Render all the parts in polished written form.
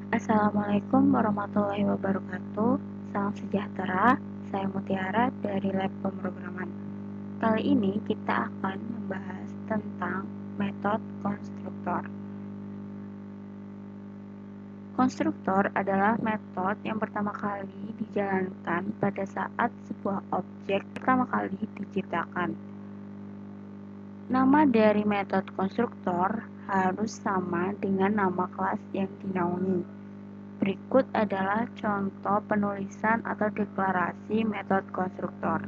Assalamualaikum warahmatullahi wabarakatuh. Salam sejahtera, saya Mutiara dari Lab Pemrograman. Kali ini kita akan membahas tentang metode konstruktor. Konstruktor adalah metode yang pertama kali dijalankan pada saat sebuah objek pertama kali diciptakan. Nama dari metode konstruktor harus sama dengan nama kelas yang dinaungi. Berikut adalah contoh penulisan atau deklarasi metode konstruktor.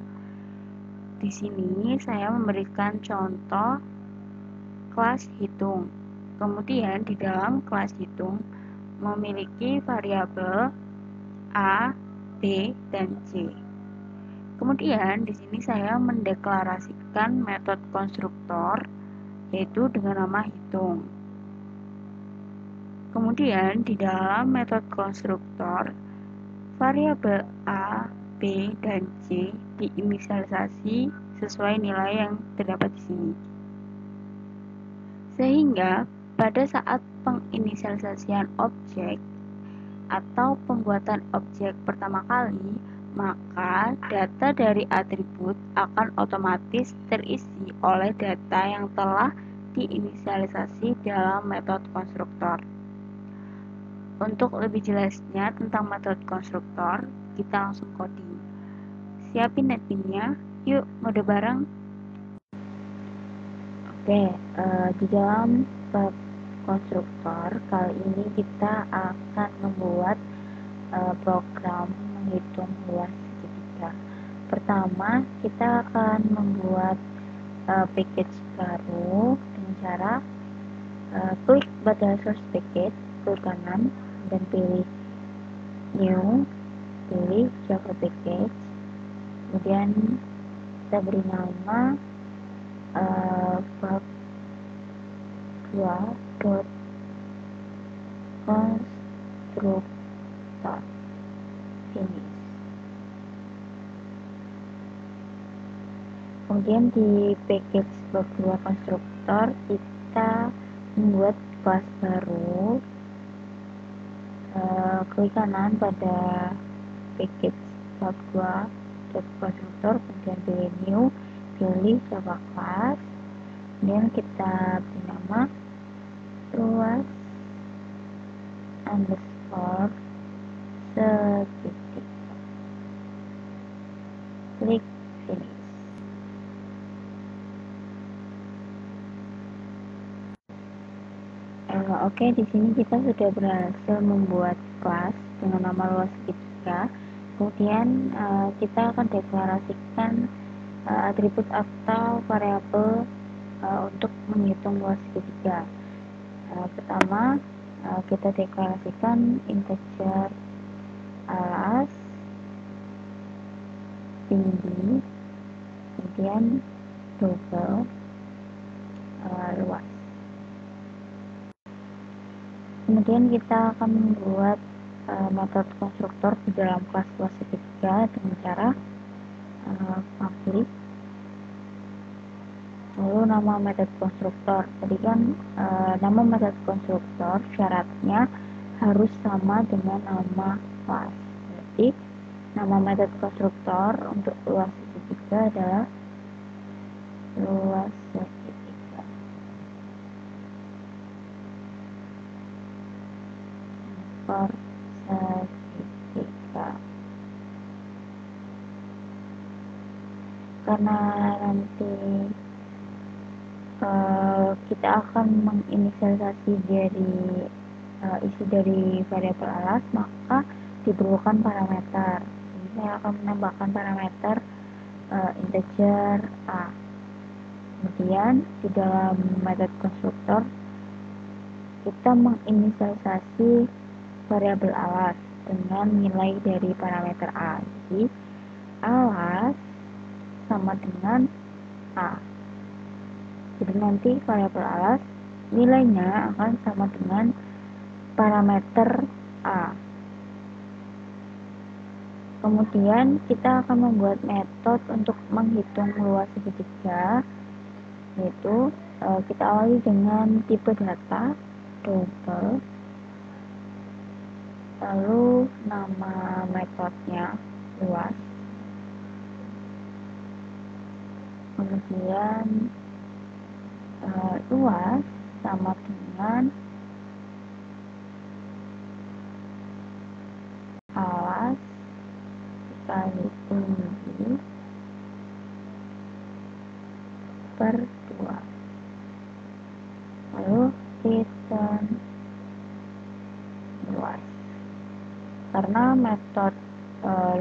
Di sini saya memberikan contoh kelas hitung. Kemudian di dalam kelas hitung memiliki variabel A, B, dan C. Kemudian di sini saya mendeklarasikan metode konstruktor yaitu dengan nama hitung. Kemudian di dalam metode konstruktor variabel A, B, dan C diinisialisasi sesuai nilai yang terdapat di sini. Sehingga pada saat penginisialisasian objek atau pembuatan objek pertama kali, maka data dari atribut akan otomatis terisi oleh data yang telah diinisialisasi dalam metode konstruktor. Untuk lebih jelasnya tentang metode konstruktor, kita langsung coding. Siapin netpinnya, yuk mode bareng. Oke, di dalam bab konstruktor kali ini kita akan membuat program menghitung luas segitiga. Pertama, kita akan membuat package baru dengan cara klik pada source package, klik kanan dan pilih new, pilih Java package, kemudian kita beri nama bab 2.constructor finish. Kemudian di package bab 2 konstruktor kita membuat kelas baru, klik kanan pada package bab 2 konstruktor, kemudian pilih new, pilih Java class, kemudian kita beri nama luas underscore segitiga, klik finish. Oke, di sini kita sudah berhasil membuat kelas dengan nama luas segitiga. Kemudian kita akan deklarasikan atribut atau variabel untuk menghitung luas segitiga. Pertama, kita deklarasikan integer alas tinggi, kemudian double luas. Kemudian kita akan membuat metode konstruktor di dalam kelas luas segitiga dengan cara public, lalu nama metode konstruktor. Tadi kan nama metode konstruktor syaratnya harus sama dengan nama kelas. Jadi nama metode konstruktor untuk luas segitiga adalah luas segitiga. Segitiga. Karena nanti kita akan menginisialisasi dari isi dari variabel alas, maka diperlukan parameter. Jadi saya akan menambahkan parameter integer a. Kemudian di dalam metode konstruktor kita menginisialisasi variabel alas dengan nilai dari parameter a. Jadi alas sama dengan a. Jadi nanti variabel alas nilainya akan sama dengan parameter a. Kemudian kita akan membuat metode untuk menghitung luas segitiga, yaitu kita awali dengan tipe data double, lalu nama metodenya luas, kemudian luas sama dengan alas dikali tinggi per 2, lalu return luas. Karena metode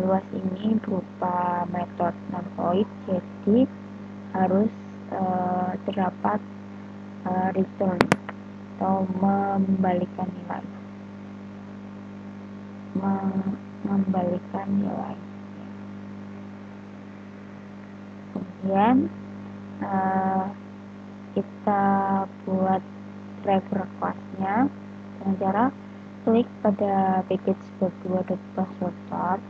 luas ini berupa metode non-void, jadi harus terdapat return atau mengembalikan nilai. Kemudian kita buat driver class-nya dengan cara klik pada package berdua.constructor,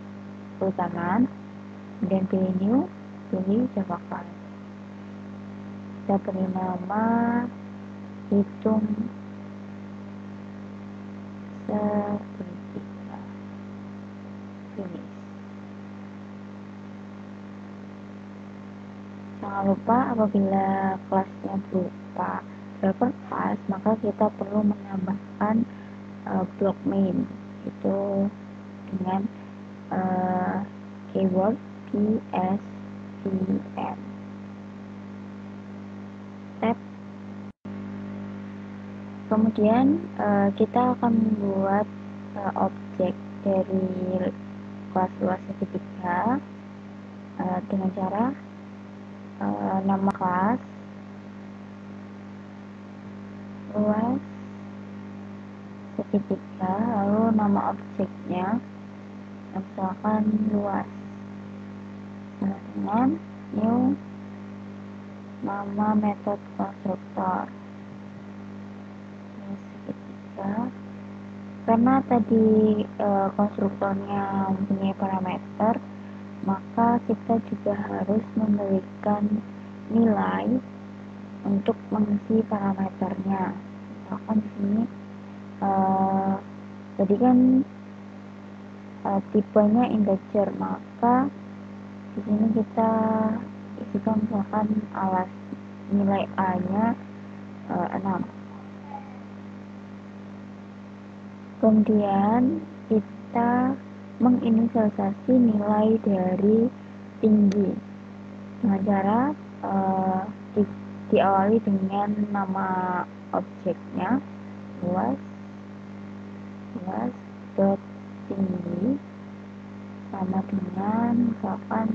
klik kanan, kemudian pilih new, pilih Java class. Kita beri nama hitung segitiga, finish. Jangan lupa apabila kelasnya berupa driver class, maka kita perlu menambahkan blok main itu dengan keyword psvn. Tab. Kemudian kita akan membuat objek dari kelas luas segitiga dengan cara nama kelas luas segitiga, lalu nama objeknya misalkan luas, dengan new nama metode konstruktor segitiga. Karena tadi konstruktornya mempunyai parameter, maka kita juga harus memberikan nilai untuk mengisi parameternya. Misalkan di sini tadi kan tipenya integer, maka di sini kita isikan misalkan alas nilai a-nya 6. Kemudian kita menginisialisasi nilai dari tinggi dengan cara diawali dengan nama objeknya luas dot tinggi sama dengan misalkan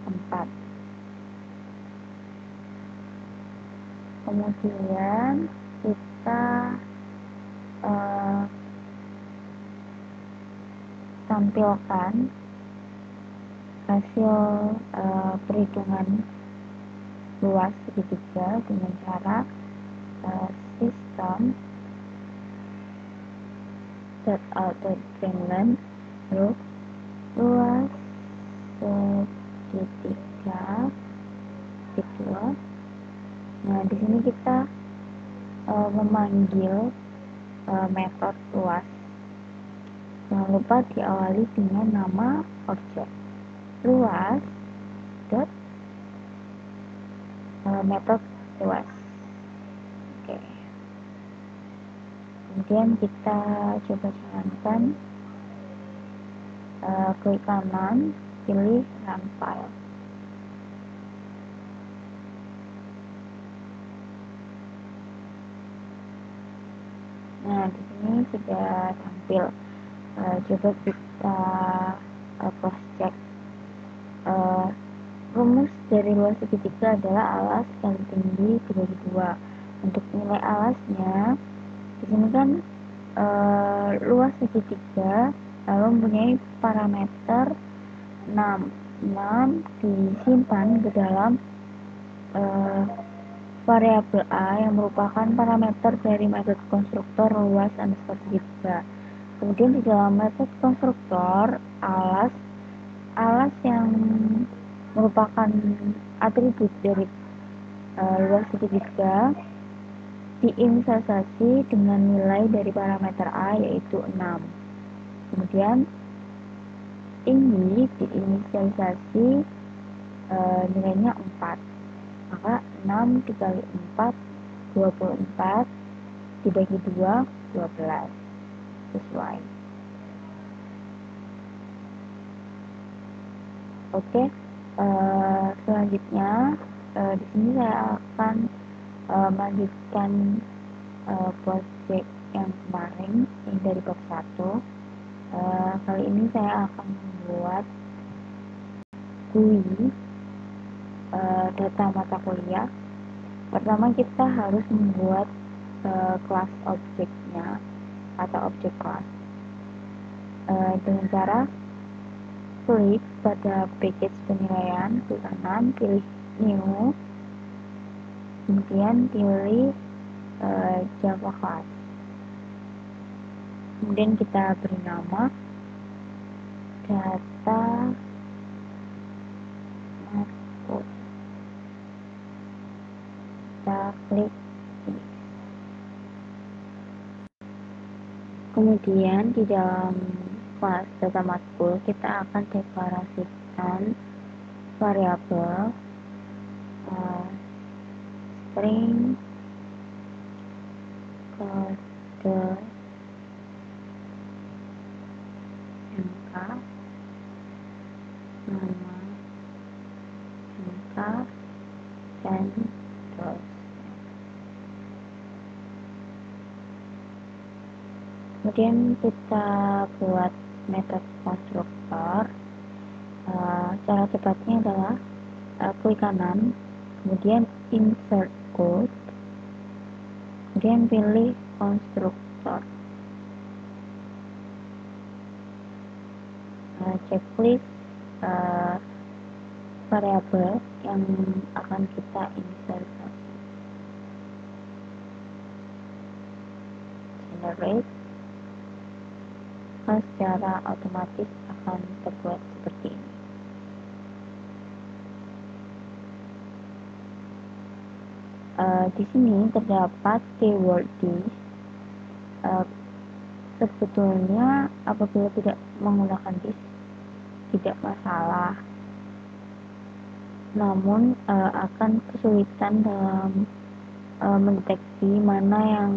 4. Kemudian kita tampilkan hasil perhitungan luas segitiga dengan cara system .out.println lalu luas segitiga kedua. Nah, di sini kita memanggil metode luas. Jangan lupa diawali dengan nama objek luas dot metode luas. Oke. Kemudian kita coba jalankan, klik kanan, pilih run file. Nah, di sini sudah tampil. Coba kita cross check. Rumus dari luas segitiga adalah alas kali tinggi dibagi 2. Untuk nilai alasnya, di sini kan luas segitiga lalu mempunyai parameter 6. 6 disimpan ke dalam variabel A yang merupakan parameter dari metode konstruktor luas underscore segitiga. Kemudian di dalam metode konstruktor alas yang merupakan atribut dari luas segitiga diinisialisasi dengan nilai dari parameter A yaitu 6. Kemudian ini diinisialisasi nilainya 4, maka 6 dikali 4 24, dibagi 2 12, sesuai. Oke, selanjutnya di sini saya akan melanjutkan project yang kemarin yang dari bab 1. Kali ini saya akan membuat GUI data mata kuliah. Pertama kita harus membuat kelas objeknya atau objek kelas dengan cara klik pada package penilaian, klik kanan, pilih new, kemudian pilih Java class. Kemudian kita beri nama data matkul. Kita klik ini. Kemudian di dalam kelas data matkul kita akan deklarasikan variabel string kode MK, nama MK, dan dosen. Kemudian kita buat metode konstruktor. Cara cepatnya adalah klik kanan, kemudian insert code, kemudian pilih konstruktor. Checklist variabel yang akan kita inisialisasi. Generate, secara otomatis akan terbuat seperti ini. Di sini terdapat keyword this. Sebetulnya apabila tidak menggunakan this tidak masalah, namun akan kesulitan dalam mendeteksi mana yang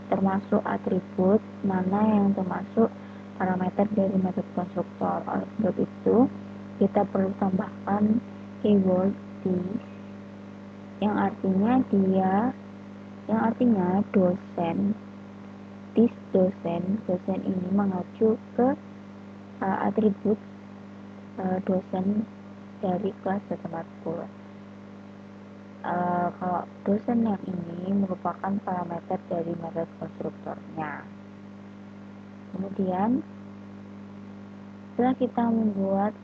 termasuk atribut, mana yang termasuk parameter dari metode konstruktor. Oleh sebab itu kita perlu tambahkan keyword this yang artinya dosen. This dosen ini mengacu ke atribut dosen dari kelas data matkul. Kalau dosen yang ini merupakan parameter dari metode konstruktornya. Kemudian setelah kita membuat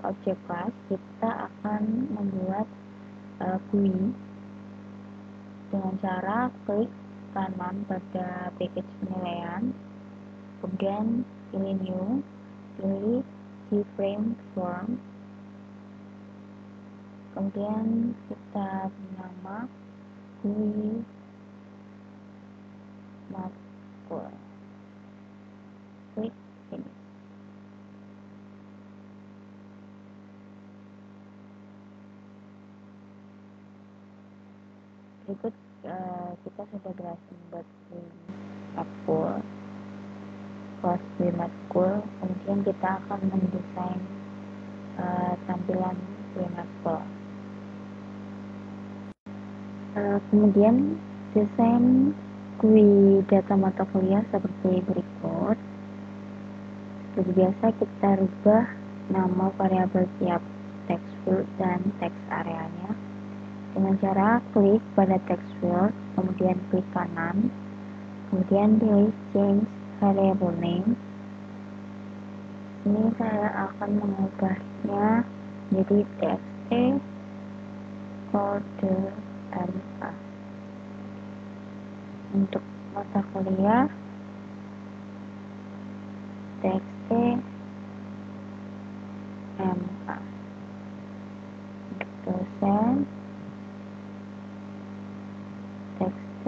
objek kelas, kita akan membuat GUI dengan cara klik kanan pada package penilaian, kemudian pilih new, pilih keyframe form, kemudian kita beri nama GUI matkul, klik ini. Berikut kita sudah berhasil membuat GUI matkul, kelas GUI matkul. Kemudian kita akan mendesain tampilan GUI matkul. Kemudian desain GUI data mata kuliah seperti berikut. Seperti biasa kita rubah nama variabel tiap text field dan text areanya dengan cara klik pada text field, kemudian klik kanan, kemudian pilih change variable name. Ini saya akan mengubahnya menjadi txt kode MK. Untuk mata kuliah txt MK. Untuk dosen txt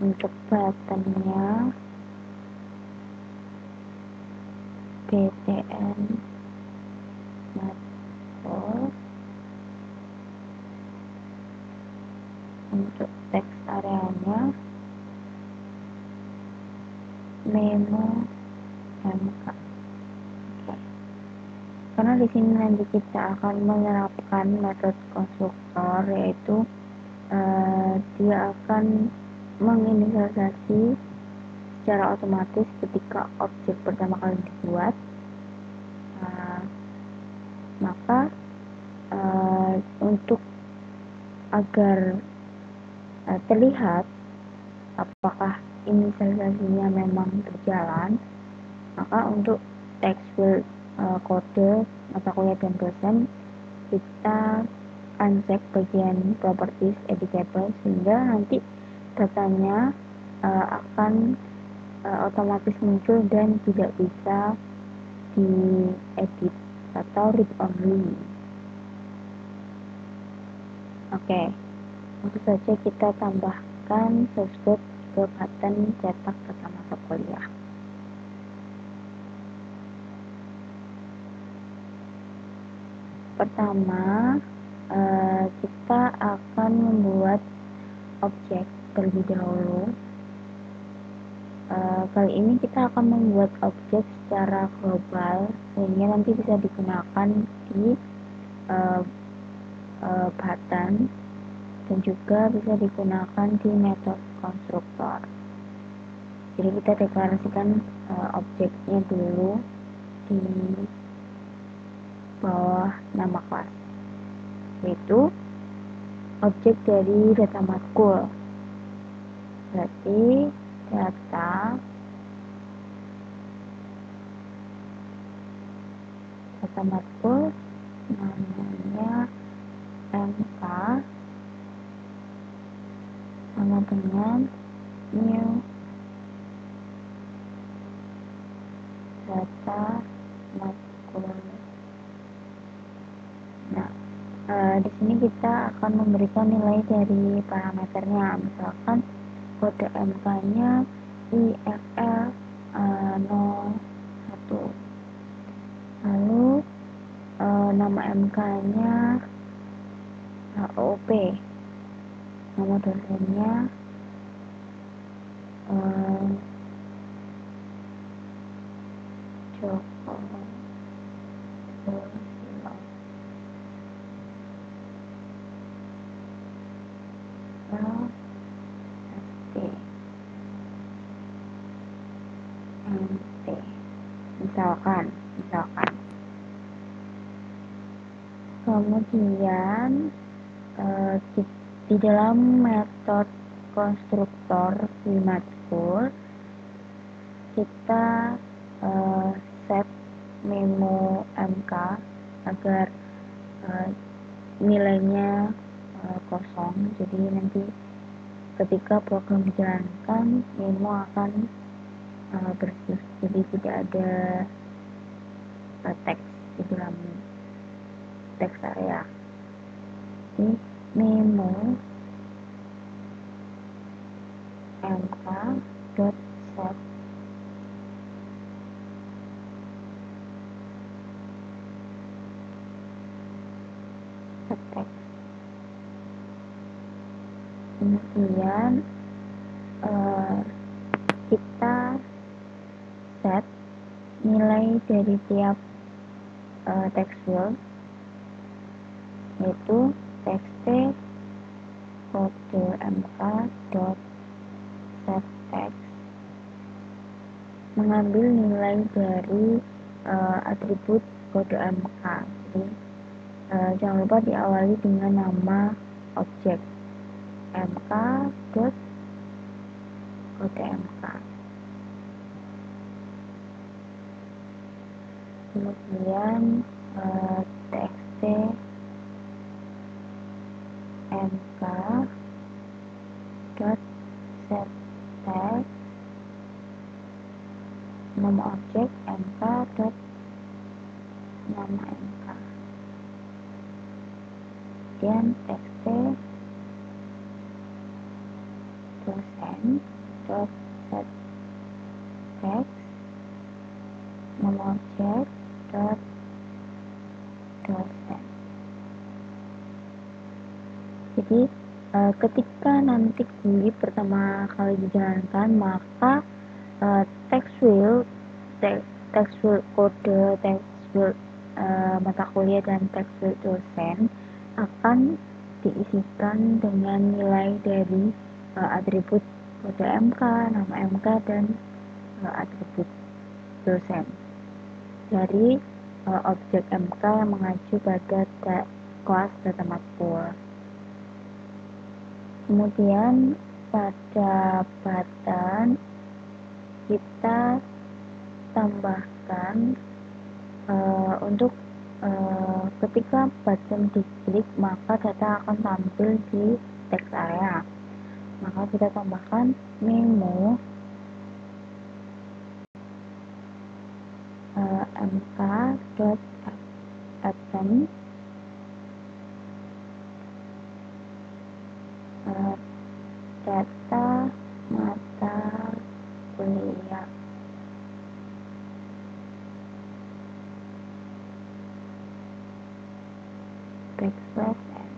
Untuk buttonnya btn matkul. Untuk teks areanya memo MK. Oke. Karena di sini nanti kita akan menerapkan metode konstruktor, yaitu dia akan menginisialisasi secara otomatis ketika objek pertama kali dibuat. Maka untuk agar terlihat apakah inisialisasinya memang berjalan, maka untuk text field kode mata kuliah dan dosen kita uncheck bagian properties editable, sehingga nanti datanya akan otomatis muncul dan tidak bisa diedit atau read only. Oke, tentu saja kita tambahkan subscript ke button cetak data mata kuliah. Pertama, kita akan membuat objek terlebih dahulu. Kali ini kita akan membuat objek secara global, sehingga nanti bisa digunakan di button dan juga bisa digunakan di metode konstruktor. Jadi kita deklarasikan objeknya dulu di bawah nama kelas, yaitu objek dari data matkul. Berarti data matkul namanya MK sama dengan new data matkul. Nah, di sini kita akan memberikan nilai dari parameternya, misalkan kode MK-nya IFL 01, lalu nama MK-nya HOP, nama dosennya Joko Susilo. MT misalkan kemudian di dalam metode konstruktor di matkul kita set memo MK agar nilainya kosong, jadi nanti ketika program dijalankan memo akan bersih, jadi tidak ada teks di dalam teks area. Jadi memo mk dot set teks. Kemudian kita set nilai dari tiap text field, yaitu txt kode mk dot set text mengambil nilai dari atribut kode mk. Jadi jangan lupa diawali dengan nama objek mk dot kode mk. Kemudian txt mk dot set text nama objek mk dot nama mk. Kemudian txt dosen dot set text nama objek dot dosen. Jadi ketika nanti GUI pertama kali dijalankan, maka text field kode, text field mata kuliah, dan text field dosen akan diisikan dengan nilai dari atribut kode MK, nama MK, dan atribut dosen dari objek MK yang mengacu pada kelas data matkul. Kemudian pada button kita tambahkan untuk ketika button diklik maka data akan tampil di text area. Maka kita tambahkan memo mk.append data mata kuliah. Backslash n.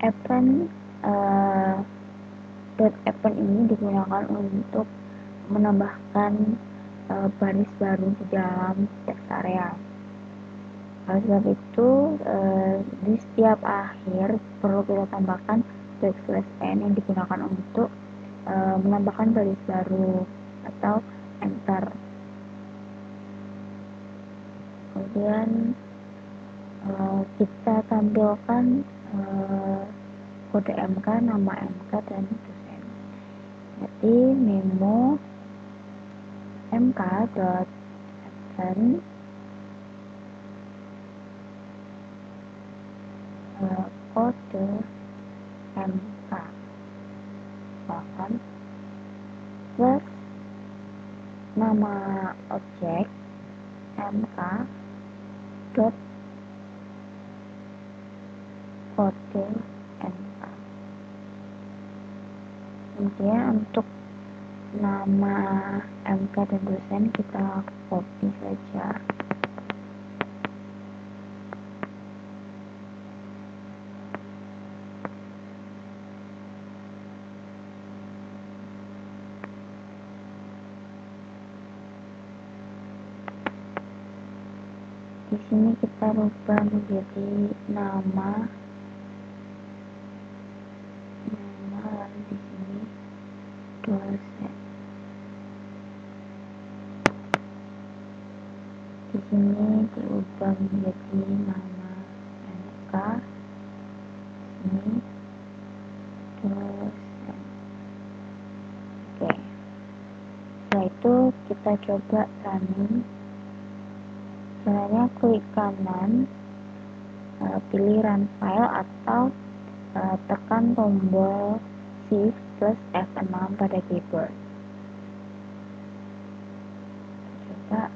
Append append ini digunakan untuk menambahkan baris baru di dalam text area. Oleh sebab itu, di setiap akhir perlu kita tambahkan backslash n yang digunakan untuk menambahkan baris baru atau enter. Kemudian kita tampilkan kode MK, nama MK, dan dosen. Jadi memo mk.append kode MK misalkan plus nama objek MK dot kode MK. Kemudian untuk nama MK dan dosen kita copy saja. Di sini kita rubah menjadi nama lalu di sini dosen. Di sini diubah menjadi nama MK, ini dosen. Oke. Setelah itu kita coba running. Caranya klik kanan, pilih run file atau tekan tombol Shift plus F6 pada keyboard. Coba.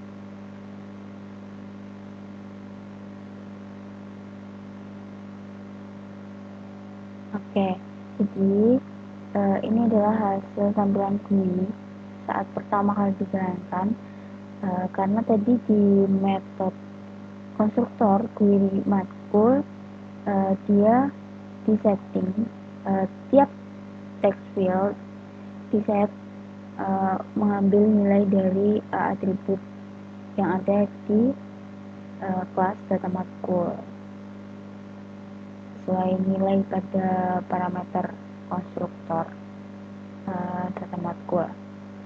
Oke, jadi ini adalah hasil tampilan GUI saat pertama kali dijalankan. Karena tadi di metode konstruktor GUI matkul dia disetting tiap text field diset mengambil nilai dari atribut yang ada di kelas data matkul sesuai nilai pada parameter konstruktor data matkul.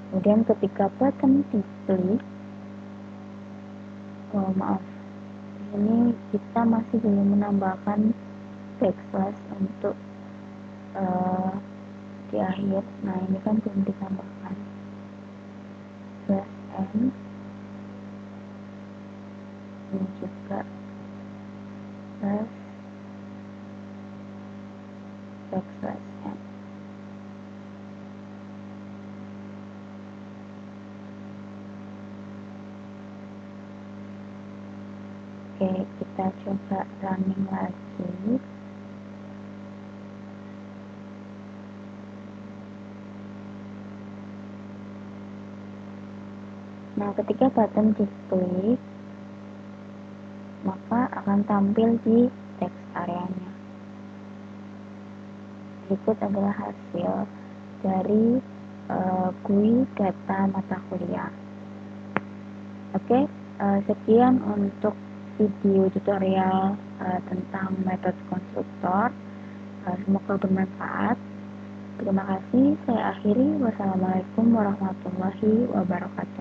Kemudian ketika button diklik, ini kita masih belum menambahkan backslash untuk di akhir. Nah, ini kan belum ditambahkan slash n, ini juga slash backslash n. Oke, kita coba running lagi. Nah, ketika button diklik, maka akan tampil di text areanya. Berikut adalah hasil dari GUI data mata kuliah. Oke, sekian untuk video tutorial tentang metode konstruktor. Semoga bermanfaat. Terima kasih. Saya akhiri. Wassalamualaikum warahmatullahi wabarakatuh.